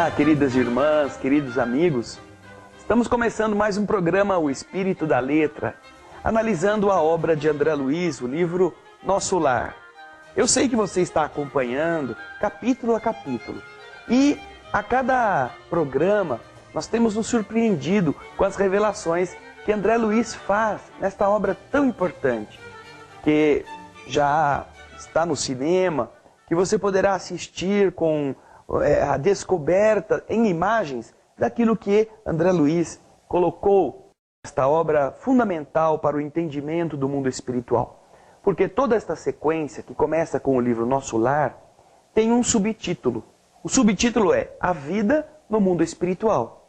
Olá, queridas irmãs, queridos amigos. Estamos começando mais um programa O Espírito da Letra, analisando a obra de André Luiz, o livro Nosso Lar. Eu sei que você está acompanhando capítulo a capítulo e a cada programa nós temos nos surpreendido com as revelações que André Luiz faz nesta obra tão importante, que já está no cinema, que você poderá assistir com a descoberta em imagens daquilo que André Luiz colocou nesta obra fundamental para o entendimento do mundo espiritual. Porque toda esta sequência, que começa com o livro Nosso Lar, tem um subtítulo. O subtítulo é A Vida no Mundo Espiritual.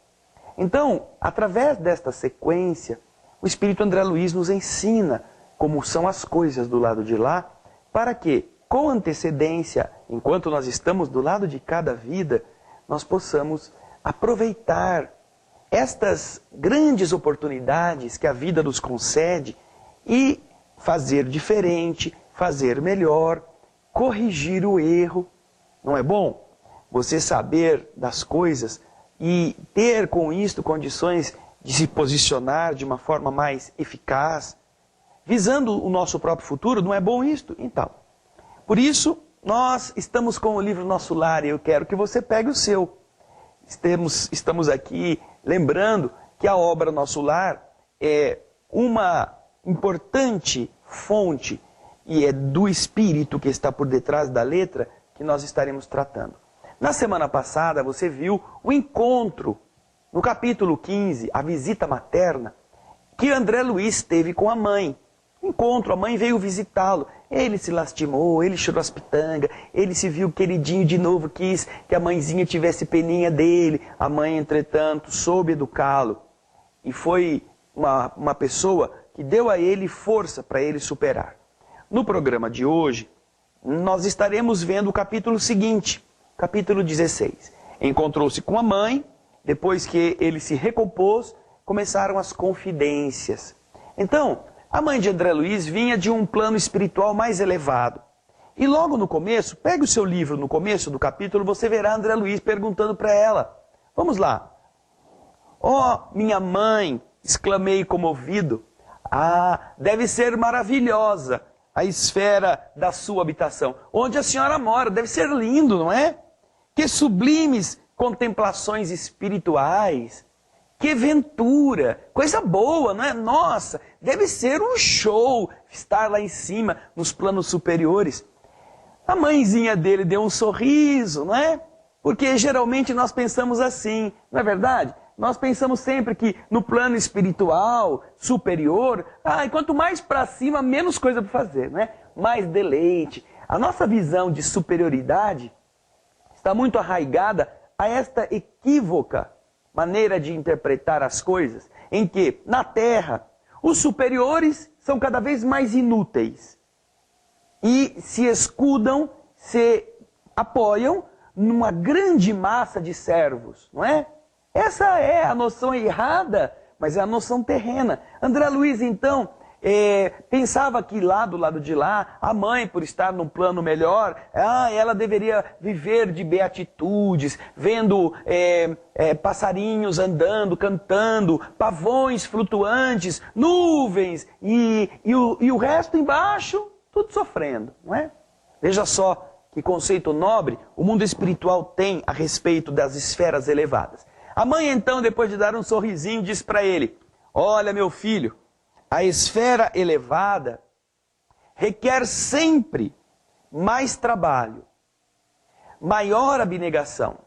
Então, através desta sequência, o Espírito André Luiz nos ensina como são as coisas do lado de lá, para que, com antecedência, enquanto nós estamos do lado de cada vida, nós possamos aproveitar estas grandes oportunidades que a vida nos concede e fazer diferente, fazer melhor, corrigir o erro. Não é bom você saber das coisas e ter com isto condições de se posicionar de uma forma mais eficaz, visando o nosso próprio futuro? Não é bom isto? Então, por isso, nós estamos com o livro Nosso Lar e eu quero que você pegue o seu. Estamos aqui lembrando que a obra Nosso Lar é uma importante fonte e é do Espírito que está por detrás da letra que nós estaremos tratando. Na semana passada você viu o encontro, no capítulo 15, a visita materna, que André Luiz teve com a mãe. Encontro, a mãe veio visitá-lo, ele se lastimou, ele chorou as pitangas, ele se viu queridinho de novo, quis que a mãezinha tivesse peninha dele. A mãe, entretanto, soube educá-lo e foi uma pessoa que deu a ele força para ele superar. No programa de hoje, nós estaremos vendo o capítulo seguinte, capítulo 16. Encontrou-se com a mãe, depois que ele se recompôs, começaram as confidências. Então, a mãe de André Luiz vinha de um plano espiritual mais elevado. E logo no começo, pegue o seu livro, no começo do capítulo, você verá André Luiz perguntando para ela. Vamos lá. "Ó, minha mãe", exclamei comovido, "ah, deve ser maravilhosa a esfera da sua habitação. Onde a senhora mora, deve ser lindo, não é? Que sublimes contemplações espirituais. Que ventura, coisa boa, não é? Nossa, deve ser um show estar lá em cima, nos planos superiores." A mãezinha dele deu um sorriso, não é? Porque geralmente nós pensamos assim, não é verdade? Nós pensamos sempre que no plano espiritual, superior, e quanto mais para cima, menos coisa para fazer, não é? Mais deleite. A nossa visão de superioridade está muito arraigada a esta equívoca maneira de interpretar as coisas, em que, na Terra, os superiores são cada vez mais inúteis e se escudam, se apoiam numa grande massa de servos, não é? Essa é a noção errada, mas é a noção terrena. André Luiz, então, pensava que lá do lado de lá, a mãe, por estar num plano melhor, ela deveria viver de beatitudes, vendo passarinhos andando, cantando, pavões flutuantes, nuvens, e o resto embaixo, tudo sofrendo, não é? Veja só que conceito nobre o mundo espiritual tem a respeito das esferas elevadas. A mãe, então, depois de dar um sorrisinho, diz para ele: "Olha, meu filho, a esfera elevada requer sempre mais trabalho, maior abnegação."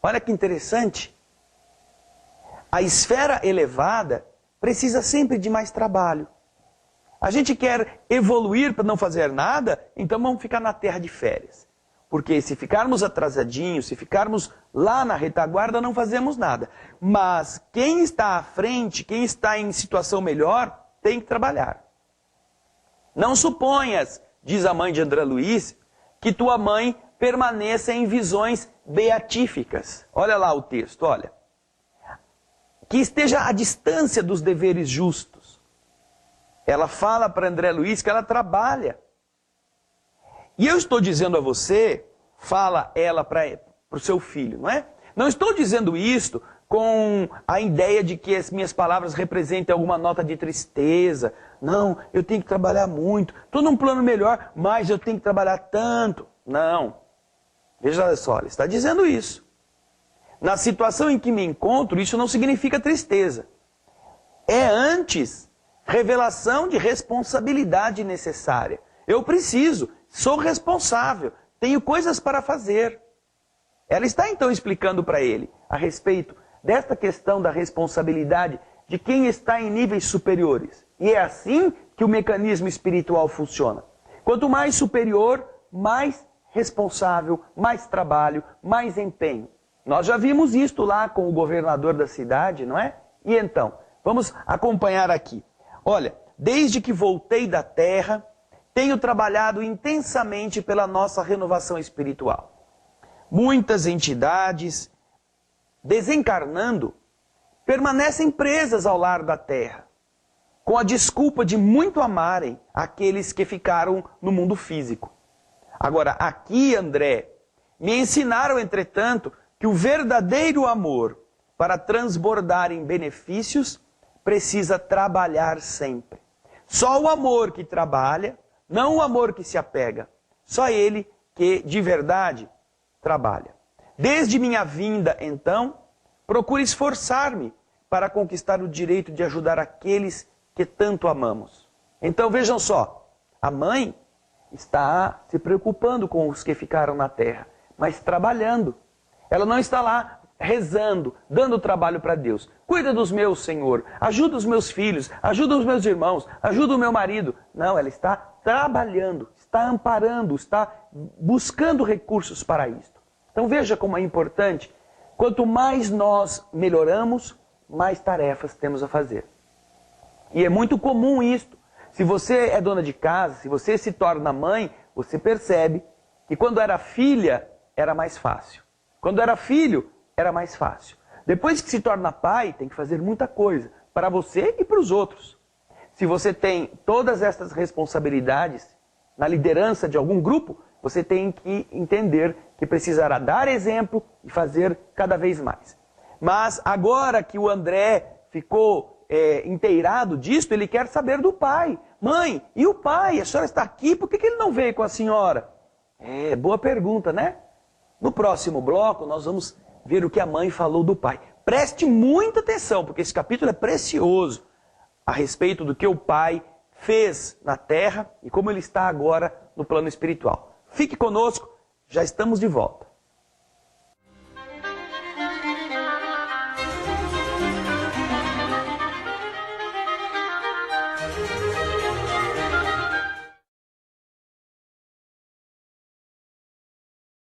Olha que interessante. A esfera elevada precisa sempre de mais trabalho. A gente quer evoluir para não fazer nada, então vamos ficar na terra de férias. Porque se ficarmos atrasadinhos, se ficarmos lá na retaguarda, não fazemos nada. Mas quem está à frente, quem está em situação melhor, tem que trabalhar. "Não suponhas", diz a mãe de André Luiz, "que tua mãe permaneça em visões beatíficas." Olha lá o texto, olha. "Que esteja à distância dos deveres justos." Ela fala para André Luiz que ela trabalha. E eu estou dizendo a você, fala ela para o seu filho, não é? Não estou dizendo isto com a ideia de que as minhas palavras representem alguma nota de tristeza. Não, eu tenho que trabalhar muito. Estou num plano melhor, mas eu tenho que trabalhar tanto. Não. Veja só, ele está dizendo isso. Na situação em que me encontro, isso não significa tristeza. É antes revelação de responsabilidade necessária. Eu preciso, sou responsável, tenho coisas para fazer. Ela está então explicando para ele a respeito desta questão da responsabilidade de quem está em níveis superiores. E é assim que o mecanismo espiritual funciona. Quanto mais superior, mais responsável, mais trabalho, mais empenho. Nós já vimos isto lá com o governador da cidade, não é? E então, vamos acompanhar aqui. Olha, desde que voltei da terra, tenho trabalhado intensamente pela nossa renovação espiritual. Muitas entidades, desencarnando, permanecem presas ao lar da terra, com a desculpa de muito amarem aqueles que ficaram no mundo físico. Agora, aqui, André, me ensinaram, entretanto, que o verdadeiro amor, para transbordar em benefícios, precisa trabalhar sempre. Só o amor que trabalha, não o amor que se apega. Só ele que, de verdade, trabalha. Desde minha vinda, então, procuro esforçar-me para conquistar o direito de ajudar aqueles que tanto amamos. Então vejam só, a mãe está se preocupando com os que ficaram na terra, mas trabalhando. Ela não está lá rezando, dando trabalho para Deus. Cuida dos meus, Senhor, ajuda os meus filhos, ajuda os meus irmãos, ajuda o meu marido. Não, ela está trabalhando, está amparando, está buscando recursos para isto. Então veja como é importante, quanto mais nós melhoramos, mais tarefas temos a fazer. E é muito comum isto. Se você é dona de casa, se você se torna mãe, você percebe que quando era filha, era mais fácil. Quando era filho, era mais fácil. Depois que se torna pai, tem que fazer muita coisa, para você e para os outros. Se você tem todas estas responsabilidades na liderança de algum grupo, você tem que entender que precisará dar exemplo e fazer cada vez mais. Mas agora que o André ficou inteirado disto, ele quer saber do pai. Mãe, e o pai? A senhora está aqui, por que ele não veio com a senhora? Boa pergunta, né? No próximo bloco, nós vamos ver o que a mãe falou do pai. Preste muita atenção, porque esse capítulo é precioso a respeito do que o pai fez na terra e como ele está agora no plano espiritual. Fique conosco, já estamos de volta.